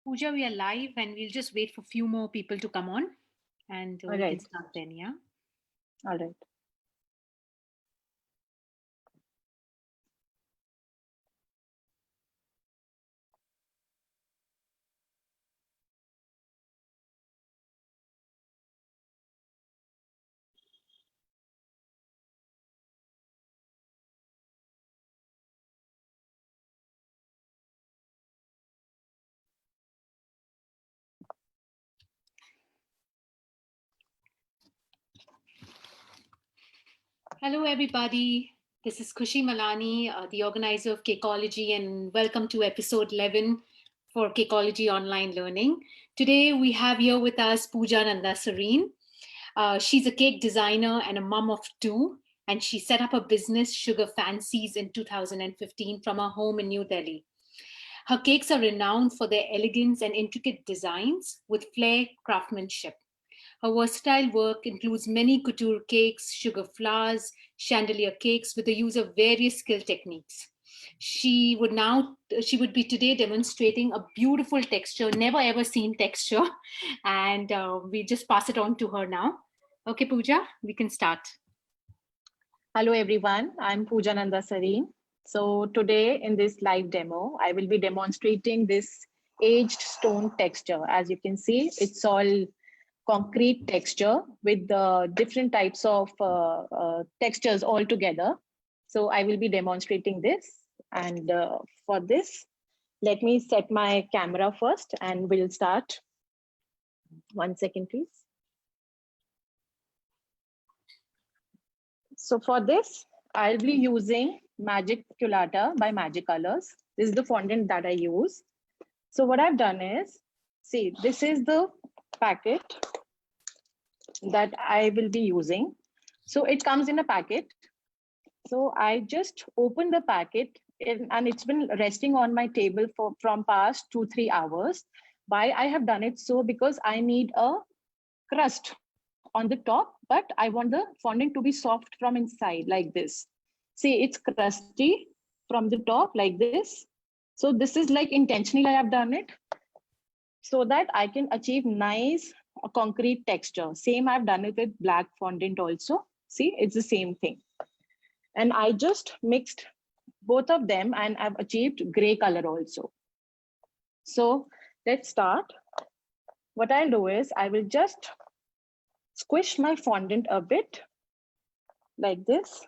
Pooja, we are live and we'll just wait for a few more people to come on and All we can right. start then, yeah? All right. Hello, everybody. This is Khushi Malani, the organizer of Cakeology, and welcome to episode 11 for Cakeology Online Learning. Today, we have here with us Pooja Nanda Sareen. She's a cake designer and a mom of two, and she set up a business, Sugar Fancies, in 2015 from her home in New Delhi. Her cakes are renowned for their elegance and intricate designs with flair craftsmanship. Her versatile work includes many couture cakes, sugar flowers, chandelier cakes with the use of various skill techniques. She would be today demonstrating a beautiful texture, never ever seen texture, and we just pass it on to her now. Okay, Pooja, we can start. Hello, everyone. I'm Pooja Nanda Sareen. So today in this live demo, I will be demonstrating this aged stone texture. As you can see, it's all concrete texture with the different types of textures all together. So I will be demonstrating this. And for this, let me set my camera first and we'll start. 1 second, please. So for this, I'll be using Magic Culata by Magic Colors. This is the fondant that I use. So what I've done is, see, this is the packet that I will be using. So it comes in a packet. So I just opened the packet and it's been resting on my table from past 2-3 hours. Why I have done it so because I need a crust on the top, but I want the fondant to be soft from inside like this. See, it's crusty from the top like this. So this is like intentionally I have done it so that I can achieve nice concrete texture. Same I've done it with black fondant also. See, it's the same thing. And I just mixed both of them and I've achieved gray color also. So let's start. What I'll do is I will just squish my fondant a bit like this.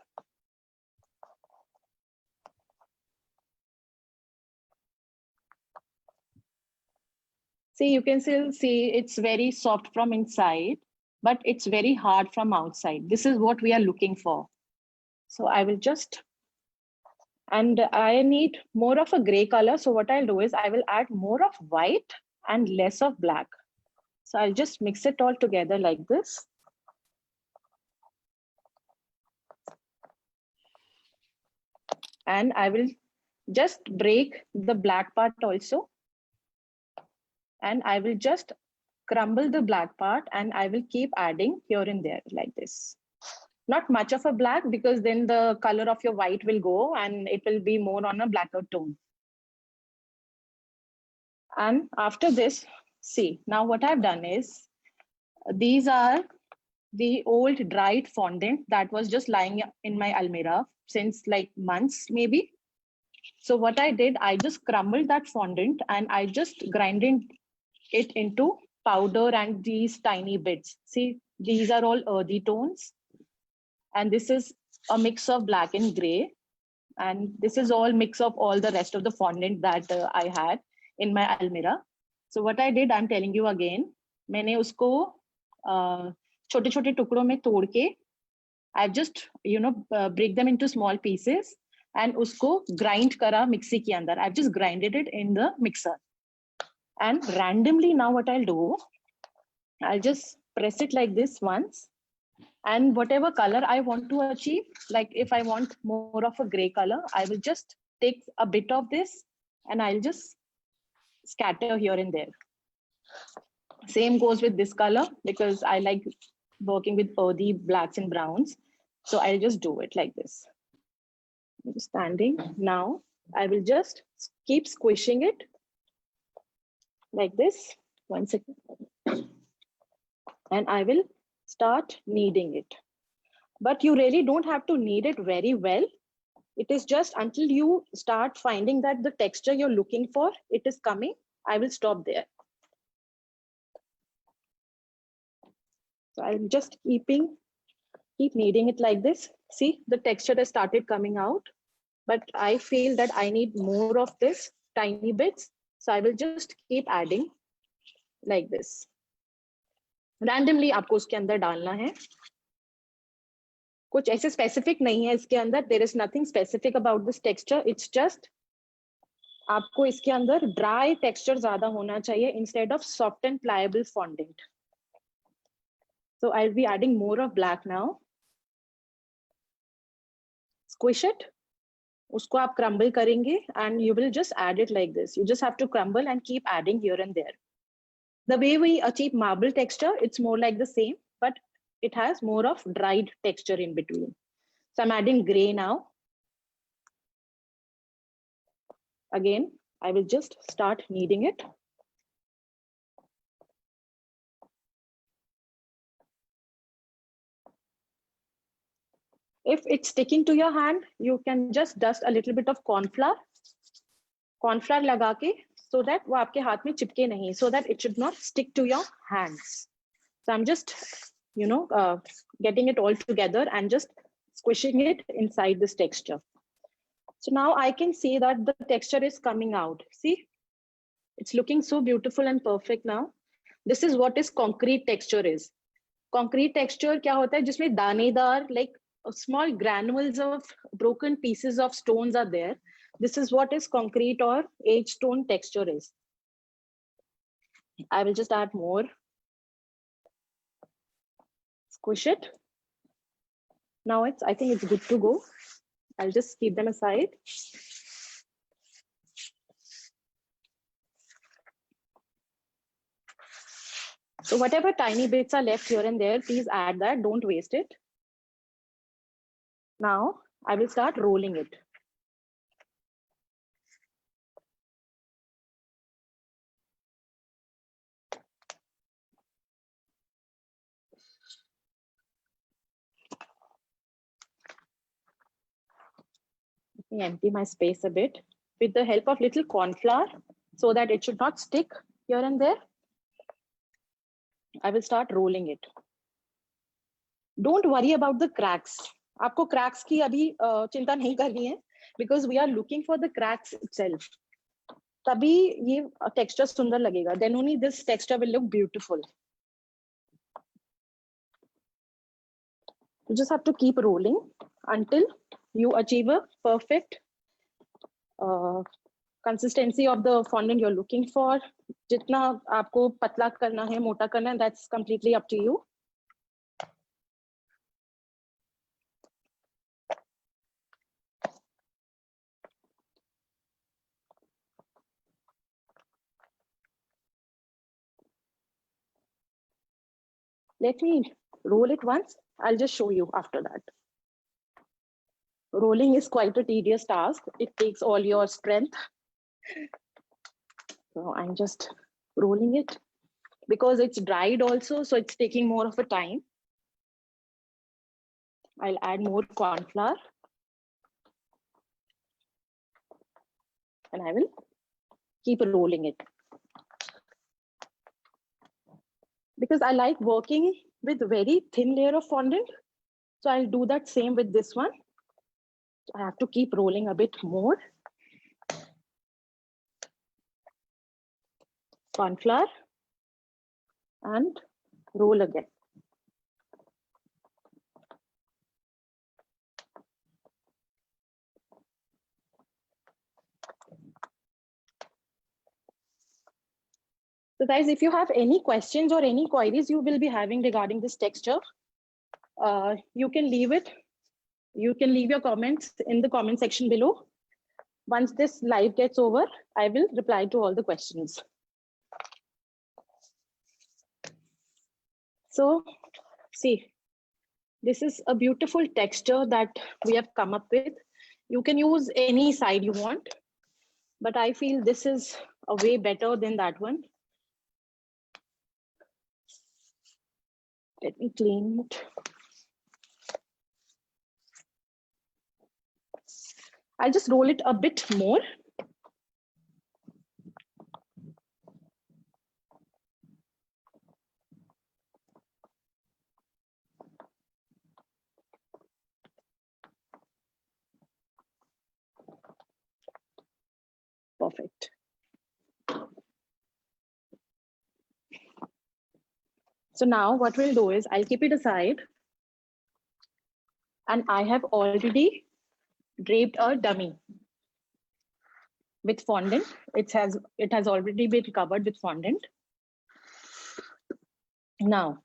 See, you can still see it's very soft from inside, but it's very hard from outside. This is what we are looking for. So I will just, and I need more of a gray color. So what I'll do is I will add more of white and less of black. So I'll just mix it all together like this. And I will just break the black part also. And I will just crumble the black part and I will keep adding here and there like this. Not much of a black because then the color of your white will go and it will be more on a blacker tone. And after this, see, now what I've done is, these are the old dried fondant that was just lying in my almirah since like months maybe. So what I did, I just crumbled that fondant and I just grinded it into powder and these tiny bits. See, these are all earthy tones. And this is a mix of black and gray. And this is all mix of all the rest of the fondant that I had in my almirah. So what I did, I'm telling you again, मैंने उसको छोटे-छोटे टुकड़ों में तोड़ के I've just break them into small pieces and उसको grind करा mixie के अंदर. I've just grinded it in the mixer. And randomly now what I'll do, I'll just press it like this once. And whatever color I want to achieve, like if I want more of a gray color, I will just take a bit of this and I'll just scatter here and there. Same goes with this color because I like working with earthy blacks and browns. So I'll just do it like this. I'm just standing. Now I will just keep squishing it. like this. 1 second. And I will start kneading it. But you really don't have to knead it very well. It is just until you start finding that the texture you're looking for, it is coming. I will stop there. So I'm just keep kneading it like this. See, the texture has started coming out, but I feel that I need more of this tiny bits. So I will just keep adding like this. Randomly आपको उसके अंदर डालना है. कुछ ऐसे specific नहीं है इसके अंदर. There is nothing specific about this texture. It's just आपको इसके अंदर dry texture ज़्यादा होना चाहिए instead of soft and pliable fondant. So I'll be adding more of black now. Squish it. उसको आप crumble करेंगे and you will just add it like this. You just have to crumble and keep adding here and there. The way we achieve marble texture, it's more like the same, but it has more of dried texture in between. So I'm adding gray now. Again, I will just start kneading it. If it's sticking to your hand, you can just dust a little bit of corn flour. Corn flour लगा के, so that वो आपके हाथ में चिपके नहीं, so that it should not stick to your hands. So I'm just, getting it all together and just squishing it inside this texture. So now I can see that the texture is coming out. See, it's looking so beautiful and perfect now. This is what is concrete texture is. Concrete texture क्या होता है जिसमें दानेदार, like small granules of broken pieces of stones are there. This is what is concrete or aged stone texture is. I will just add more. Squish it. Now I think it's good to go. I'll just keep them aside. So whatever tiny bits are left here and there, please add that, don't waste it. Now I will start rolling it. Let me empty my space a bit with the help of little corn flour so that it should not stick here and there. I will start rolling it. Don't worry about the cracks. आपको cracks की अभी चिंता नहीं करनी है because we are looking for the cracks itself. तभी ये texture सुंदर लगेगा. Then only this texture will look beautiful. You just have to keep rolling until you achieve a perfect consistency of the fondant you're looking for. जितना आपको पतला करना है, मोटा करना है, that's completely up to you. Let me roll it once. I'll just show you after that. Rolling is quite a tedious task. It takes all your strength. So I'm just rolling it because it's dried also, so it's taking more of a time. I'll add more corn flour. And I will keep rolling it. Because I like working with very thin layer of fondant. So I'll do that same with this one. I have to keep rolling a bit more. Corn flour and roll again. So guys, if you have any questions or any queries you will be having regarding this texture, you can leave it. You can leave your comments in the comment section below. Once this live gets over, I will reply to all the questions. So see, this is a beautiful texture that we have come up with. You can use any side you want, but I feel this is a way better than that one. Let me clean it. I'll just roll it a bit more. Perfect. So now what we'll do is I'll keep it aside. And I have already draped a dummy with fondant. It has already been covered with fondant. Now,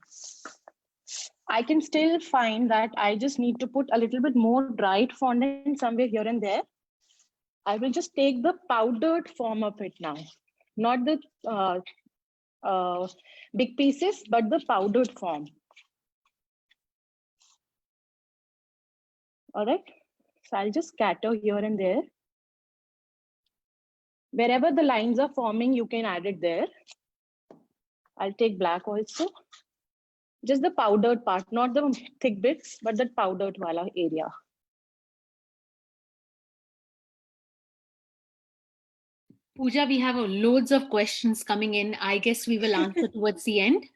I can still find that I just need to put a little bit more dried fondant somewhere here and there. I will just take the powdered form of it now, not the big pieces, but the powdered form. All right, so I'll just scatter here and there. Wherever the lines are forming, you can add it there. I'll take black also. Just the powdered part, not the thick bits, but the powdered wala area. Pooja, we have loads of questions coming in. I guess we will answer towards the end.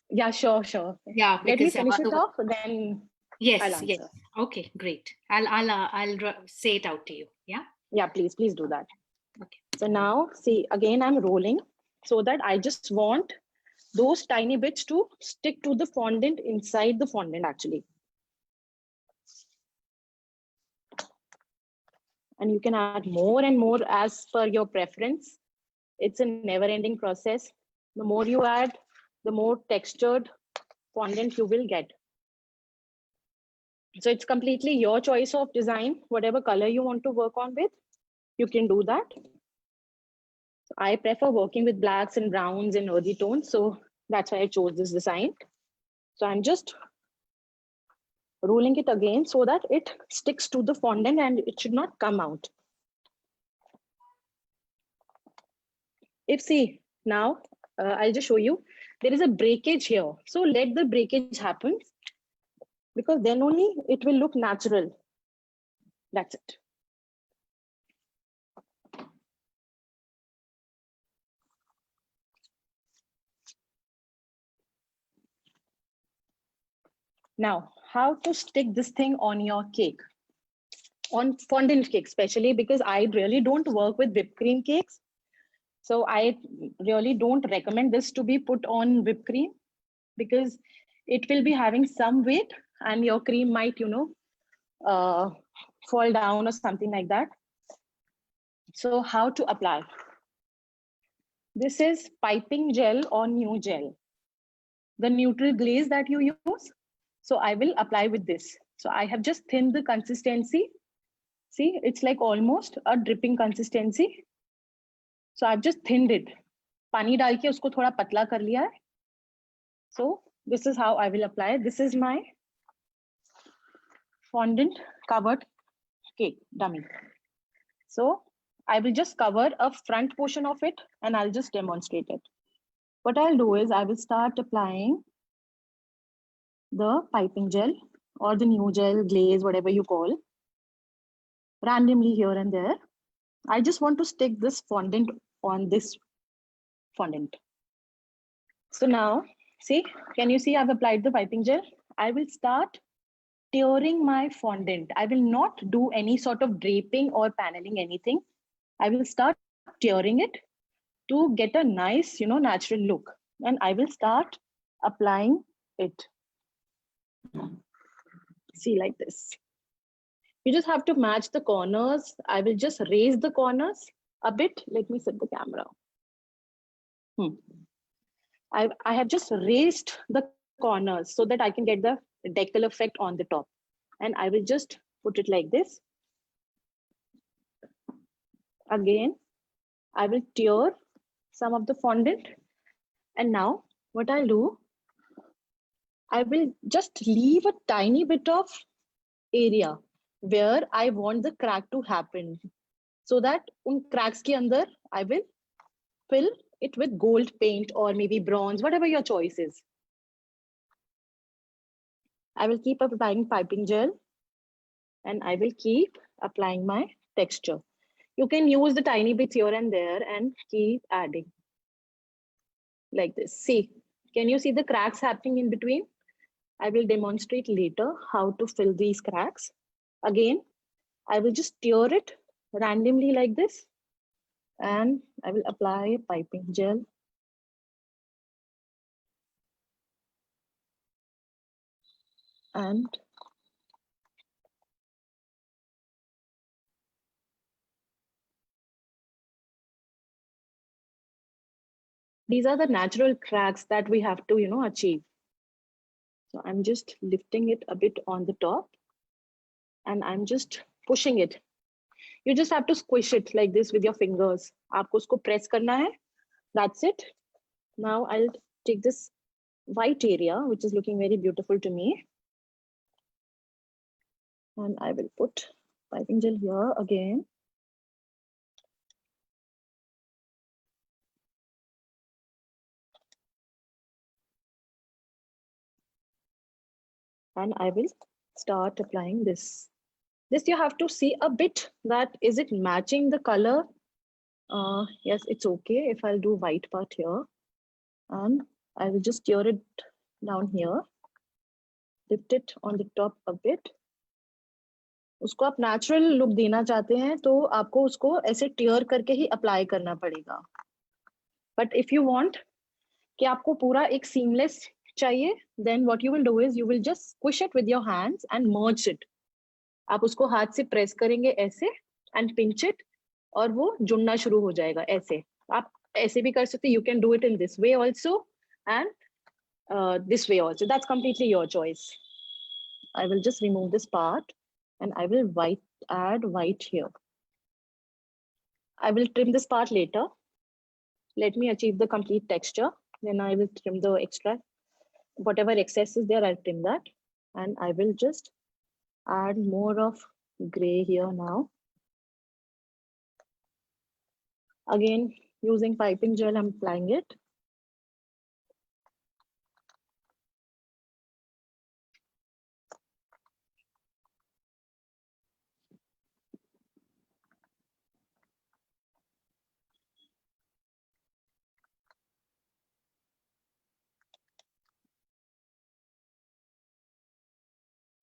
Yeah, sure. Yeah, Let me because finish it off, then yes, I'll answer. yes. Okay, great. I'll say it out to you. Yeah. Yeah, please do that. Okay. So now, see, again, I'm rolling so that I just want those tiny bits to stick to the fondant inside the fondant actually. And you can add more and more as per your preference. It's a never-ending process. The more you add, the more textured fondant you will get. So it's completely your choice of design. Whatever color you want to work on with, you can do that. I prefer working with blacks and browns and earthy tones, so that's why I chose this design. So I'm just rolling it again so that it sticks to the fondant and it should not come out. If see, now I'll just show you, there is a breakage here. So let the breakage happen because then only it will look natural. That's it. Now, how to stick this thing on your cake? On fondant cake, especially because I really don't work with whipped cream cakes. So I really don't recommend this to be put on whipped cream because it will be having some weight and your cream might, fall down or something like that. So how to apply? This is piping gel or new gel. The neutral glaze that you use. So I will apply with this. So I have just thinned the consistency. See, it's like almost a dripping consistency. So I've just thinned it. पानी डाल के उसको थोड़ा पतला कर लिया है. So this is how I will apply. This is my fondant covered cake dummy. So I will just cover a front portion of it and I'll just demonstrate it. What I'll do is I will start applying the piping gel or the new gel, glaze, whatever you call, randomly here and there. I just want to stick this fondant on this fondant. So now, see, can you see I've applied the piping gel? I will start tearing my fondant. I will not do any sort of draping or paneling anything. I will start tearing it to get a nice, natural look. And I will start applying it. See, like this. You just have to match the corners. I will just raise the corners a bit. Let me set the camera. I have just raised the corners so that I can get the decal effect on the top. And I will just put it like this. Again, I will tear some of the fondant. And now what I'll do, I will just leave a tiny bit of area where I want the crack to happen. So that un cracks ke andar, I will fill it with gold paint or maybe bronze, whatever your choice is. I will keep applying piping gel and I will keep applying my texture. You can use the tiny bits here and there and keep adding like this. See, can you see the cracks happening in between? I will demonstrate later how to fill these cracks. Again, I will just stir it randomly like this and I will apply piping gel. And these are the natural cracks that we have to, achieve. So I'm just lifting it a bit on the top and I'm just pushing it. You just have to squish it like this with your fingers. आपको उसको press करना है. That's it. Now I'll take this white area, which is looking very beautiful to me. And I will put piping gel here again. And I will start applying this. This you have to see a bit that is it matching the color? Yes, it's okay if I'll do white part here. And I will just stir it down here. Lift it on the top a bit. उसको आप natural look देना चाहते हैं तो आपको उसको ऐसे tier करके ही अप्लाई करना पड़ेगा. बट इफ यू वांट कि आपको पूरा एक सीमलेस चाहिए, then what you will do is you will just squish it with your hands and merge it. आप उसको हाथ से प्रेस करेंगे ऐसे and pinch it और वो जुड़ना शुरू हो जाएगा ऐसे. आप ऐसे भी कर सकते हैं. You can do it in this way also and this way also. That's completely your choice. I will just remove this part and I will add white here. I will trim this part later. Let me achieve the complete texture. Then I will trim the extra. Whatever excess is there, I'll trim that. And I will just add more of gray here now. Again, using piping gel, I'm applying it.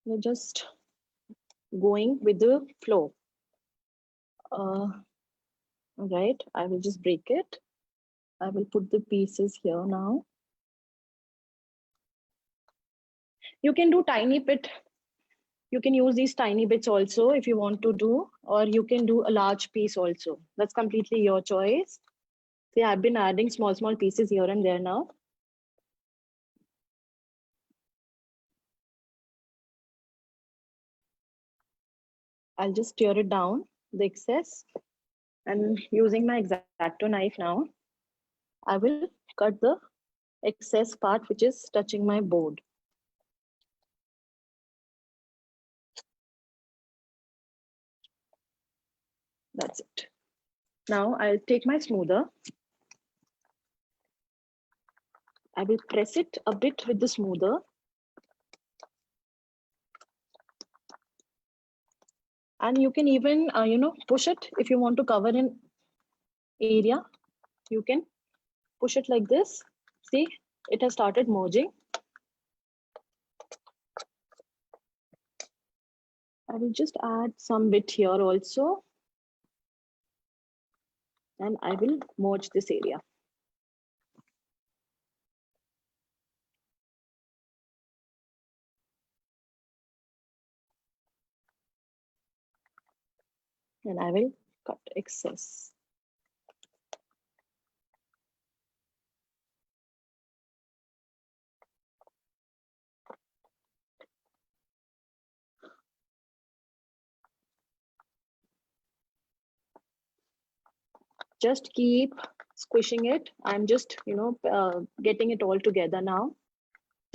We're just going with the flow. All right, I will just break it. I will put the pieces here now. You can do tiny bit. You can use these tiny bits also if you want to do, or you can do a large piece also. That's completely your choice. See, I've been adding small pieces here and there now. I'll just stir it down, the excess, and using my X-Acto knife now, I will cut the excess part which is touching my board. That's it. Now I'll take my smoother. I will press it a bit with the smoother. And you can even, push it if you want to cover an area. You can push it like this. See, it has started merging. I will just add some bit here also. And I will merge this area. And I will cut excess. Just keep squishing it. I'm just, getting it all together now.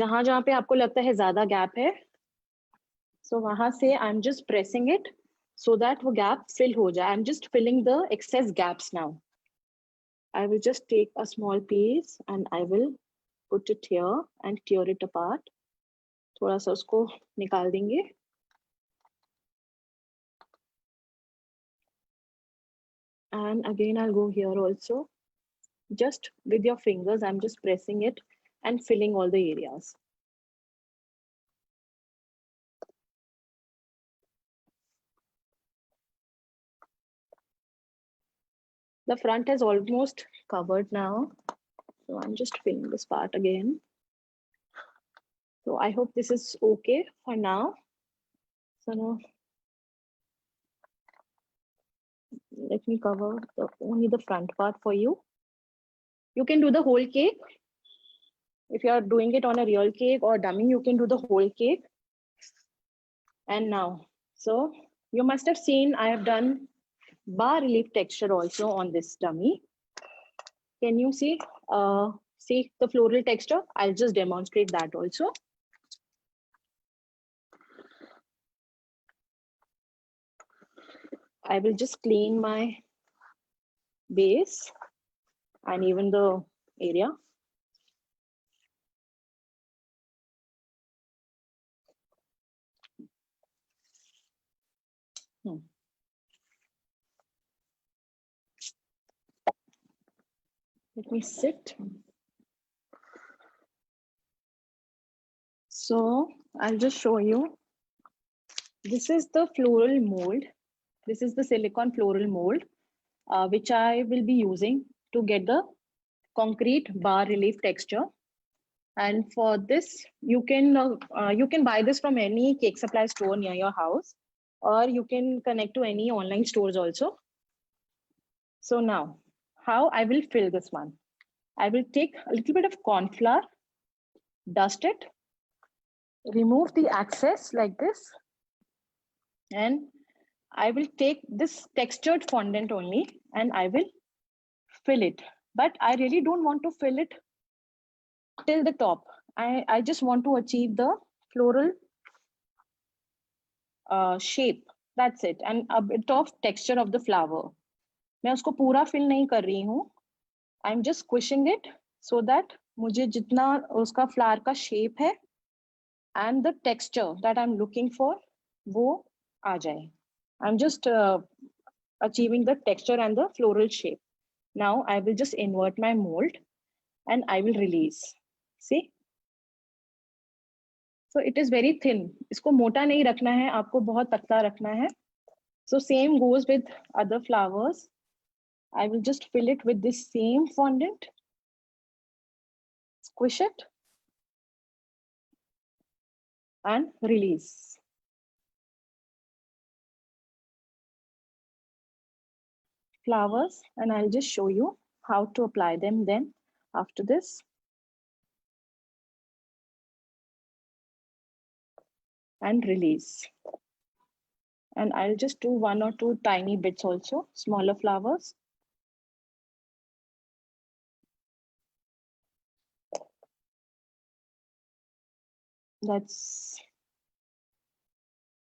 जहाँ जहाँ पे आपको लगता है ज़्यादा gap है, so वहाँ से I'm just pressing it so that वो gap fill हो जाए. I'm just filling the excess gaps now. I will just take a small piece and I will put it here and tear it apart. थोड़ा सा उसको निकाल देंगे. And again, I'll go here also. Just with your fingers, I'm just pressing it and filling all the areas. The front is almost covered now. So I'm just filling this part again. So I hope this is okay for now. So now let me cover only the front part for you. You can do the whole cake. If you are doing it on a real cake or dummy, you can do the whole cake. And now, so you must have seen I have done bas relief texture also on this dummy. Can you see the floral texture? I'll just demonstrate that also. I will just clean my base and even the area. Let me sit. So I'll just show you. This is the floral mold. This is the silicone floral mold, which I will be using to get the concrete bas relief texture. And for this, you can buy this from any cake supply store near your house, or you can connect to any online stores also. So now, how I will fill this one? I will take a little bit of corn flour, dust it, remove the excess like this, and I will take this textured fondant only and I will fill it. But I really don't want to fill it till the top. I just want to achieve the floral shape. That's it. And a bit of texture of the flower. मैं उसको पूरा fill नहीं कर रही हूँ. I'm just squishing it so that मुझे जितना उसका flower का shape है and the texture that I'm looking for वो आ जाए. I'm just achieving the texture and the floral shape. Now I will just invert my mold and I will release. See? So it is very thin. इसको मोटा नहीं रखना है, आपको बहुत पतला रखना है. So same goes with other flowers. I will just fill it with this same fondant. Squish it and release. Flowers, and I'll just show you how to apply them then after this. And release. And I'll just do 1 or 2 tiny bits also, smaller flowers. That's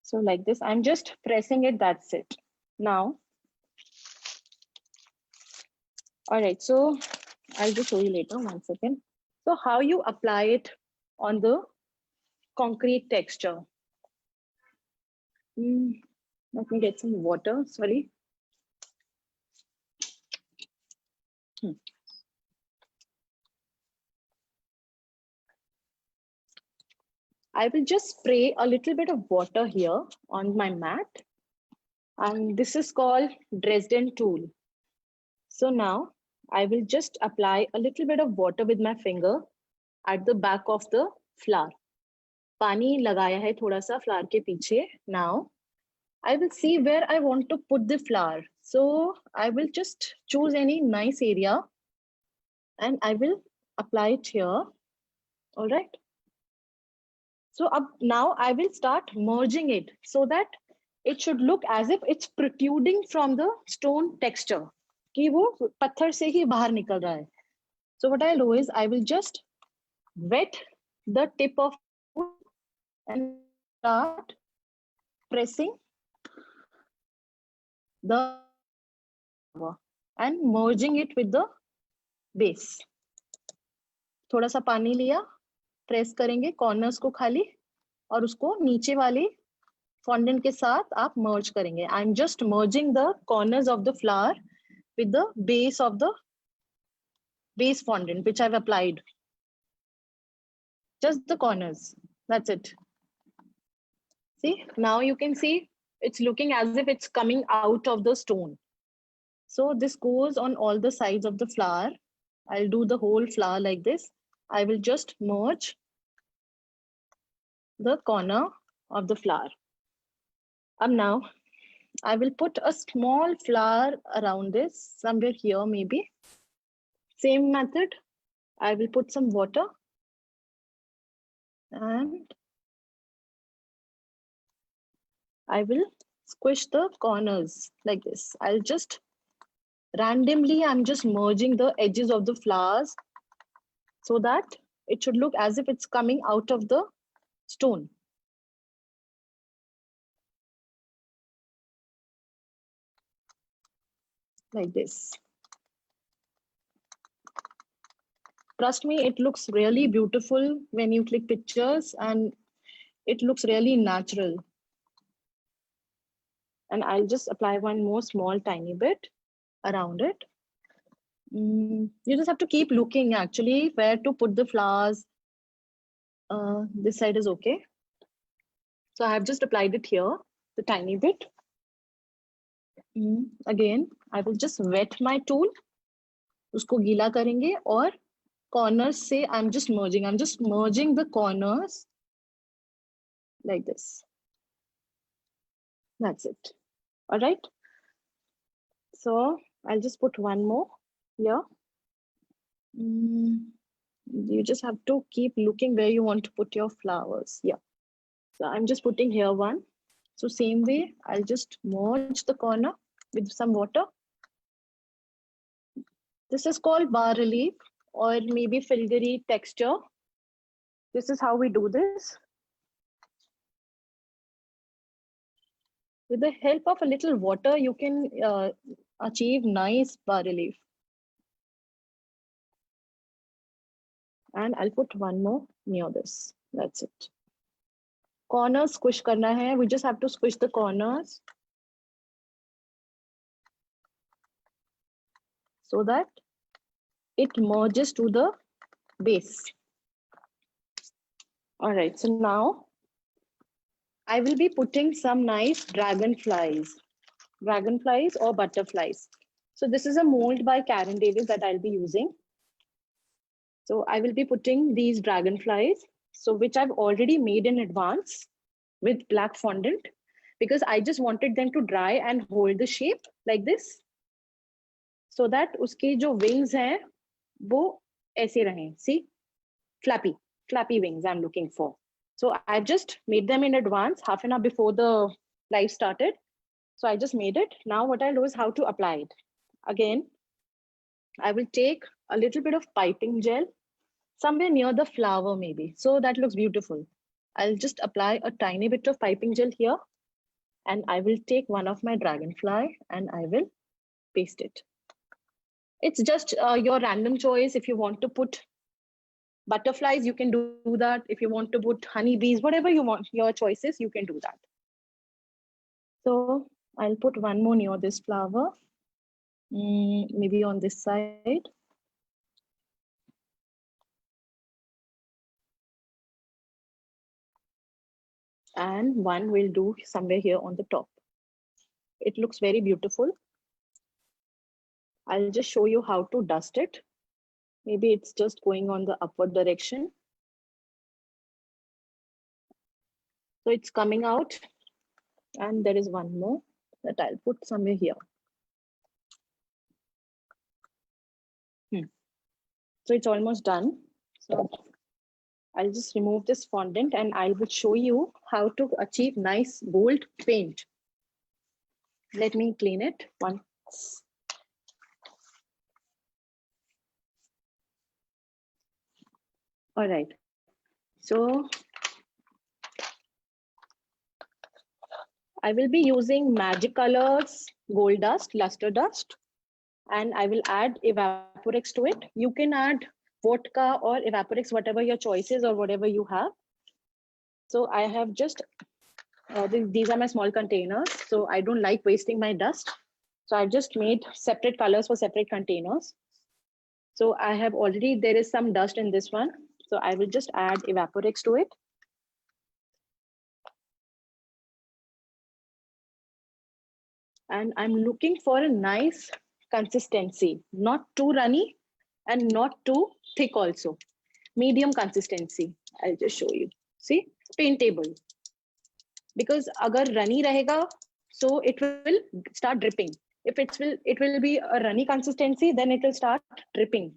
so like this. I'm just pressing it, that's it. Now, all right, so I'll just show you later, 1 second. So how you apply it on the concrete texture. Let me get some water, sorry. I will just spray a little bit of water here on my mat. And this is called Dresden tool. So now I will just apply a little bit of water with my finger at the back of the flower. पानी लगाया है थोड़ा सा flower के पीछे. Now I will see where I want to put the flower. So I will just choose any nice area and I will apply it here. All right. So now I will start merging it so that it should look as if it's protruding from the stone texture. कि वो पत्थर से ही बाहर निकल रहा है. So what I'll do is I will just wet the tip of and start pressing the and merging it with the base. थोड़ा सा पानी लिया, प्रेस करेंगे कॉर्नर्स को खाली और उसको नीचे वाले fondant के साथ आप merge करेंगे. I'm just merging the corners of the flower with the base of the base fondant which I've applied. Just the corners. That's it. See, now you can see it's looking as if it's coming out of the stone. So this goes on all the sides of the flower. I'll do the whole flower like this. I will just merge the corner of the flower. Now I will put a small flower around this, somewhere here maybe. Same method. I will put some water and I will squish the corners like this. I'll just randomly, I'm just merging the edges of the flowers so that it should look as if it's coming out of the stone. Like this. Trust me, it looks really beautiful when you click pictures and it looks really natural. And I'll just apply one more small tiny bit around it. You just have to keep looking actually where to put the flowers. This side is okay. So I have just applied it here, the tiny bit. Again, I will just wet my tool. Usko गीला करेंगे और corners से I'm just merging the corners like this. That's it. All right. So I'll just put one more here. You just have to keep looking where you want to put your flowers. Yeah. So I'm just putting here one. So same way, I'll just merge the corner with some water. This is called bas relief or maybe filigree texture. This is how we do this. With the help of a little water, you can achieve nice bas relief. And I'll put one more near this. That's it. Corners squish karna hai. We just have to squish the corners so that it merges to the base. All right, so now I will be putting some nice dragonflies or butterflies. So this is a mold by Karen Davis that I'll be using. So I will be putting these dragonflies, so which I've already made in advance with black fondant because I just wanted them to dry and hold the shape like this so that uske jo wings hai wo aise rahe. See, flappy wings I'm looking for. So I just made them in advance half an hour before the live started. So I just made it. Now what I'll do is how to apply it. Again, I will take a little bit of piping gel somewhere near the flower maybe. So that looks beautiful. I'll just apply a tiny bit of piping gel here and I will take one of my dragonfly and I will paste it. It's just your random choice. If you want to put butterflies, you can do that. If you want to put honeybees, whatever you want, your choices, you can do that. So I'll put one more near this flower, maybe on this side. And one will do somewhere here on the top. It looks very beautiful. I'll just show you how to dust it. Maybe it's just going on the upward direction. So it's coming out. And there is one more that I'll put somewhere here. So it's almost done. So I'll just remove this fondant and I will show you how to achieve nice bold paint. Let me clean it once. All right. So I will be using Magic Colors Gold Dust, Luster Dust, and I will add Evaporex to it. You can add vodka or Evaporex, whatever your choice is or whatever you have. So I have just, these are my small containers. So I don't like wasting my dust. So I've just made separate colors for separate containers. So I have already, there is some dust in this one. So I will just add Evaporex to it. And I'm looking for a nice consistency, not too runny and not too thick also. Medium consistency. I'll just show you. See, paintable. Because agar runny rahega, so it will start dripping. If it will be a runny consistency, then it will start dripping.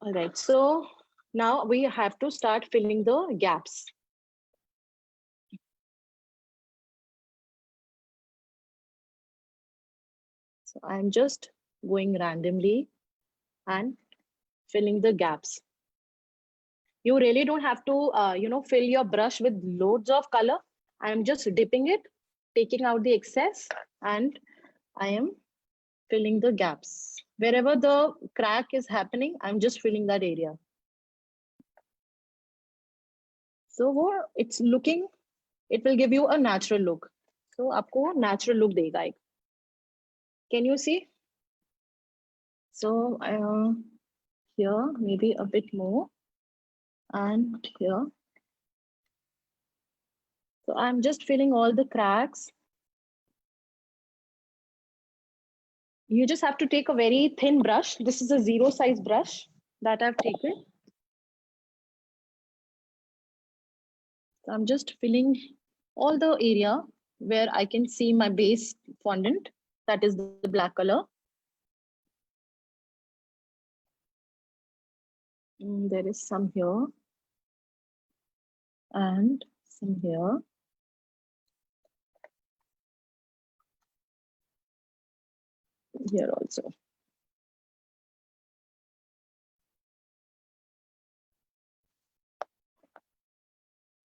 All right, so now we have to start filling the gaps. So I'm just going randomly and filling the gaps. You really don't have to, fill your brush with loads of color. I'm just dipping it, taking out the excess, and I am filling the gaps. Wherever the crack is happening, I'm just filling that area. So it's looking, it will give you a natural look. So आपको natural look देगा एक. Can you see? So here maybe a bit more, and here. So I'm just filling all the cracks. You just have to take a very thin brush. This is a 0 size brush that I've taken. So I'm just filling all the area where I can see my base fondant, that is the black color. There is some here and some here. Here also.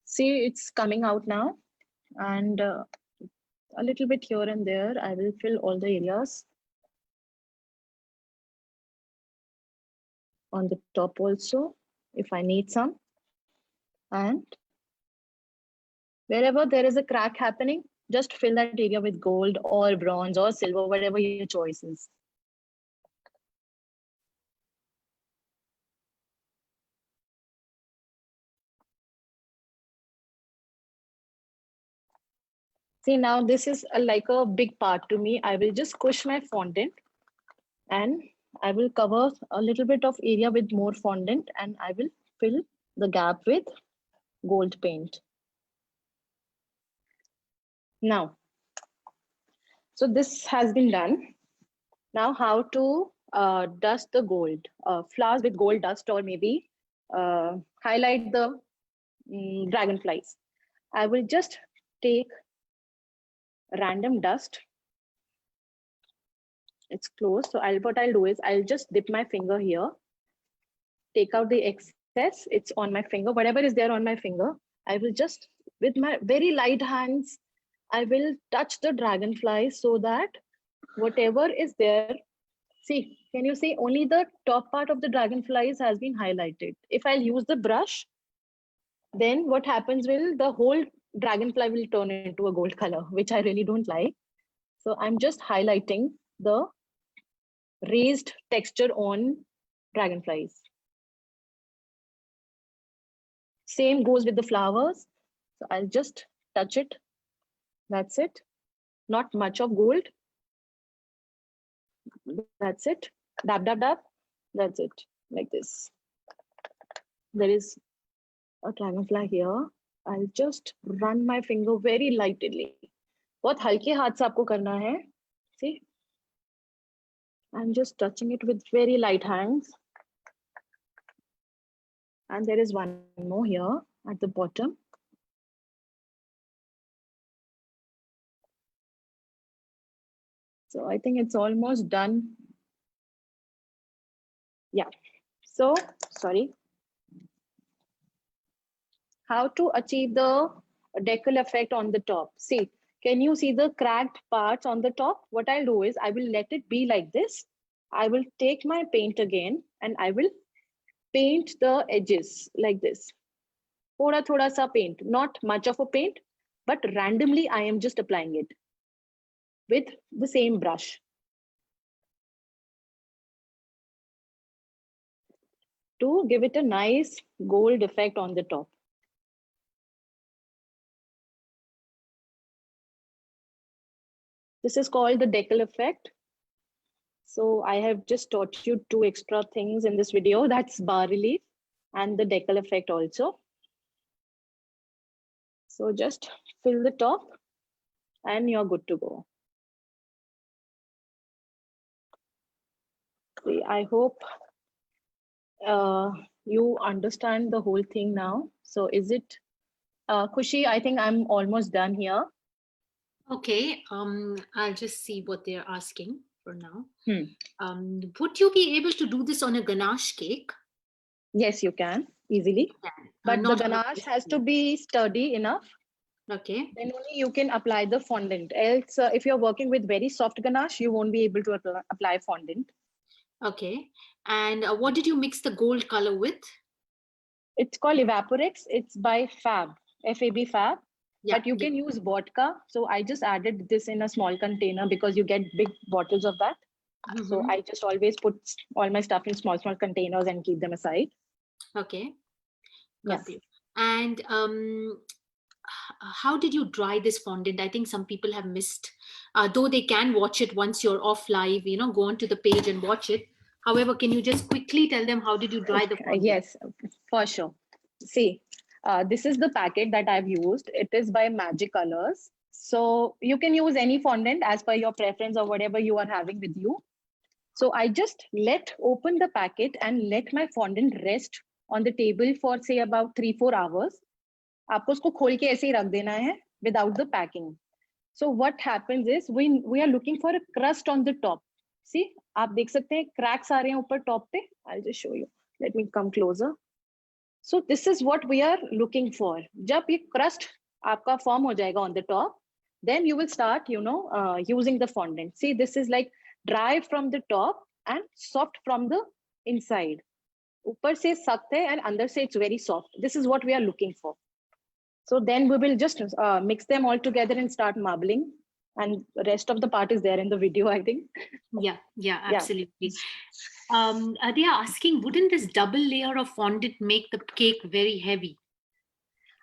See, it's coming out now, and a little bit here and there. I will fill all the areas. On the top also, if I need some. And wherever there is a crack happening, just fill that area with gold or bronze or silver, whatever your choice is. See, now this is like a big part to me. I will just squish my fondant and I will cover a little bit of area with more fondant, and I will fill the gap with gold paint. Now, so this has been done. Now how to dust the gold, flowers with gold dust, or maybe highlight the dragonflies. I will just take random dust. It's closed. So what I'll do is I'll just dip my finger here, take out the excess. It's on my finger, whatever is there on my finger. I will just, with my very light hands, I will touch the dragonfly so that whatever is there, see, can you see only the top part of the dragonflies has been highlighted. If I'll use the brush, then what happens will the whole dragonfly will turn into a gold color, which I really don't like. So I'm just highlighting the raised texture on dragonflies. Same goes with the flowers. So I'll just touch it. That's it. Not much of gold. That's it. Dab, dab, dab. That's it. Like this. There is a dragonfly here. I'll just run my finger very lightly. बहुत हल्के हाथ से आपको करना है. See? I'm just touching it with very light hands. And there is one more here at the bottom. So I think it's almost done. Yeah. So, sorry. How to achieve the decal effect on the top? See, can you see the cracked parts on the top? What I'll do is I will let it be like this. I will take my paint again and I will paint the edges like this. thoda sa paint, not much of a paint, but randomly I am just applying it with the same brush to give it a nice gold effect on the top. This is called the decal effect. So I have just taught you two extra things in this video. That's bas relief and the decal effect also. So just fill the top and you're good to go. See, I hope you understand the whole thing now. So is it, Khushi, I think I'm almost done here. Okay, I'll just see what they're asking for now. Hmm. Would you be able to do this on a ganache cake? Yes, you can easily, but the not on a ganache has to be sturdy enough. Okay. Then only you can apply the fondant. Else, if you're working with very soft ganache, you won't be able to apply fondant. Okay. And what did you mix the gold color with? It's called Evaporex. It's by Fab, F-A-B Fab. Yeah, But you can use vodka. So I just added this in a small container because you get big bottles of that. So I just always put all my stuff in small containers and keep them aside. Okay. Yes. Got it. And how did you dry this fondant? I think some people have missed, though they can watch it once you're off live, go onto the page and watch it. However, can you just quickly tell them how did you dry the fondant? Yes, for sure. See, this is the packet that I've used. It is by Magic Colors. So you can use any fondant as per your preference or whatever you are having with you. So I just open the packet and let my fondant rest on the table for say about 3-4 hours. आपको उसको खोल के ऐसे ही रख देना है without the packing. So what happens is we are looking for a crust on the top. See, आप देख सकते हैं cracks आ रहे हैं ऊपर top पे. I'll just show you. Let me come closer. So this is what we are looking for. जब ये crust आपका form हो जाएगा on the top, then you will start, using the fondant. See, this is like dry from the top and soft from the inside. ऊपर से सख्त है and अंदर से it's very soft. This is what we are looking for. So then we will just mix them all together and start marbling. And the rest of the part is there in the video, I think. Yeah, absolutely. They are asking, wouldn't this double layer of fondant make the cake very heavy?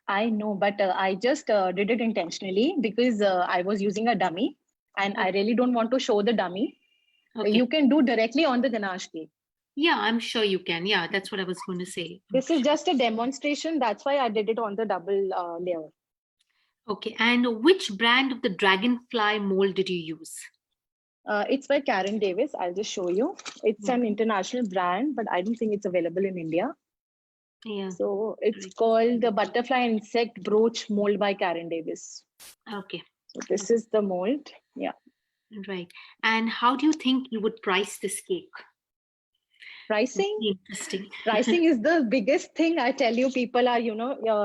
I know, but I just did it intentionally because I was using a dummy and I really don't want to show the dummy. Okay. You can do directly on the ganache cake. Yeah, I'm sure you can. Yeah, that's what I was going to say. This is just a demonstration. That's why I did it on the double layer. Okay. And which brand of the Dragonfly mold did you use? It's by Karen Davis. I'll just show you. It's an international brand, but I don't think it's available in India. Yeah. So it's called the Butterfly Insect Brooch Mold by Karen Davis. Okay. So this is the mold. Yeah. Right. And how do you think you would price this cake? Pricing? Interesting. Pricing is the biggest thing. I tell you, people are,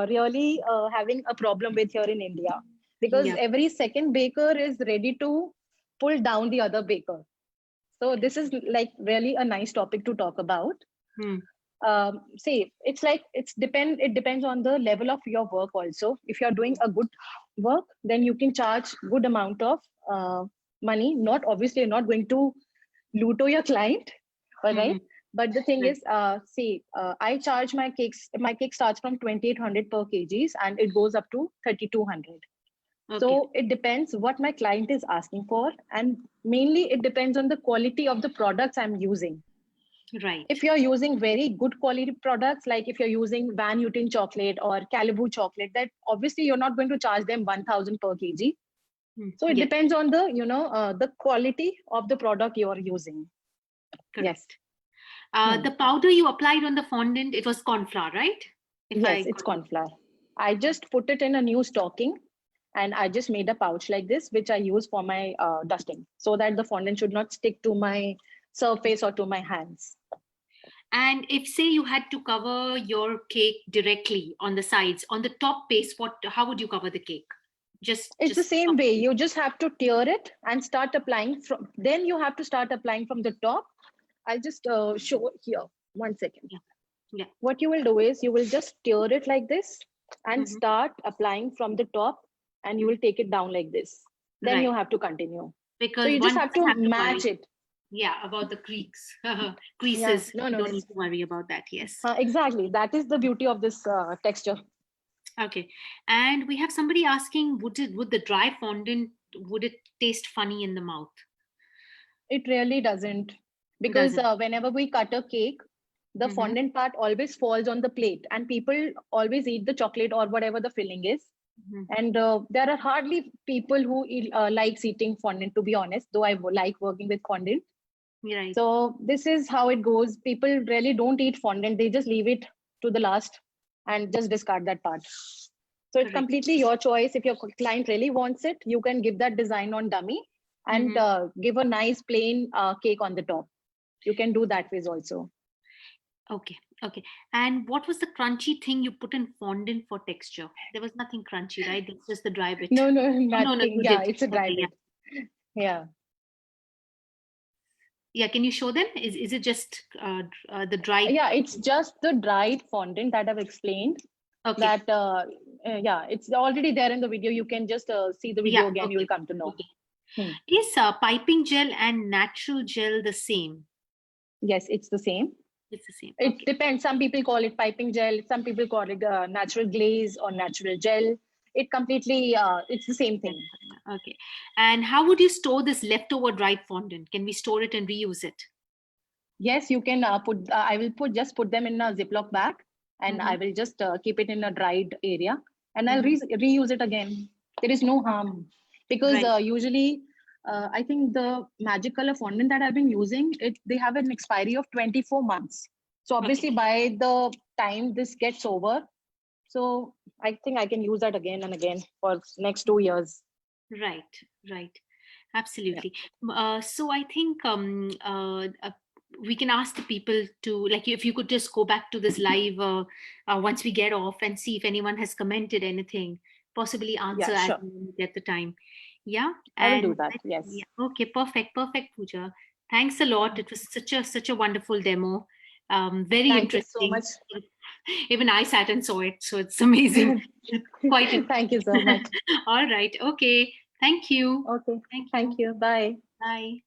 really having a problem with here in India because every second baker is ready to pull down the other baker. So this is like really a nice topic to talk about. See, it depends on the level of your work also. If you're doing a good work, then you can charge good amount of money. Obviously, you're not going to loot your client, all right? But the thing is, I charge my cakes. My cake starts from 2,800 per kgs and it goes up to 3,200. Okay. So it depends what my client is asking for, and mainly it depends on the quality of the products I'm using. Right. If you're using very good quality products, like if you're using Van Houten chocolate or Caribou chocolate, that obviously you're not going to charge them 1,000 per kg. So it depends on the, the quality of the product you are using. Correct. Yes. The powder you applied on the fondant, it was corn flour, right? Yes, it's corn flour. I just put it in a new stocking and I just made a pouch like this, which I use for my dusting so that the fondant should not stick to my surface or to my hands. And if say you had to cover your cake directly on the sides, on the top base, how would you cover the cake? It's the same way. You just have to tear it and start applying then you have to start applying from the top. I'll just show here. 1 second. Yeah. What you will do is you will just tear it like this and Mhm. start applying from the top, and you will take it down like this. Then you Right. have to continue. So Because you just one have doesn't to have to match worry. it. Yeah, about the creaks, Yeah, creases. no, You no. don't need to worry about that. Yes. Exactly. That is the beauty of this texture. Okay. And we have somebody asking, would the dry fondant, would it taste funny in the mouth? It really doesn't. Because Doesn't. whenever we cut a cake, the Mm-hmm. fondant part always falls on the plate, and people always eat the chocolate or whatever the filling is. Hmm. And there are hardly people who likes eating fondant, to be honest, though like working with fondant. Right. So this is how it goes. People really don't eat fondant. They just leave it to the last and just discard that part. So it's Correct. completely your choice. If your client really wants it, you can give that design on dummy and Mm-hmm. give a nice plain cake on the top. You can do that ways also. Okay. Okay. And what was the crunchy thing you put in fondant for texture? There was nothing crunchy, right? It's just the dry bit. No, no, Oh, no, no, nothing. you Yeah, did. it's a dry Okay. Yeah. bit. Yeah. Yeah. Can you show them? Is it just the dried? Yeah, it's just the dried fondant that I've explained. Okay. That yeah, it's already there in the video. You can just see the Yeah. video again. You will Okay. come to know. Okay. Hmm. Is piping gel and natural gel the same? Yes, it's the same. It's the same. It Okay. depends. Some people call it piping gel. Some people call it natural glaze or natural gel. It completely, it's the same thing. Okay. And how would you store this leftover dried fondant? Can we store it and reuse it? Yes, you can put. I will put them in a Ziploc bag, and I Mm-hmm. will just keep it in a dried area, and I'll Mm-hmm. reuse it again. There is no harm because Right. usually, I think the Magic Color fondant that I've been using, they have an expiry of 24 months. So Okay. obviously, by the time this gets over, so I think I can use that again and again for next 2 years. Right. Right. Yeah. Absolutely. So I think we can ask the people to, like, if you could just go back to this live once we get off and see if anyone has commented anything, possibly answer Yeah, as sure. and when we get the time. Yeah. I will do And that. Yes. yeah. Okay. Perfect. Perfect, Pooja. Thanks a lot. It was such a wonderful demo. Very Thank you so interesting. much. Even I sat and saw it, so it's amazing. Quite Thank you so interesting. much. All right. Okay. Thank you. Okay. Thank Thank you. you. Bye. Bye.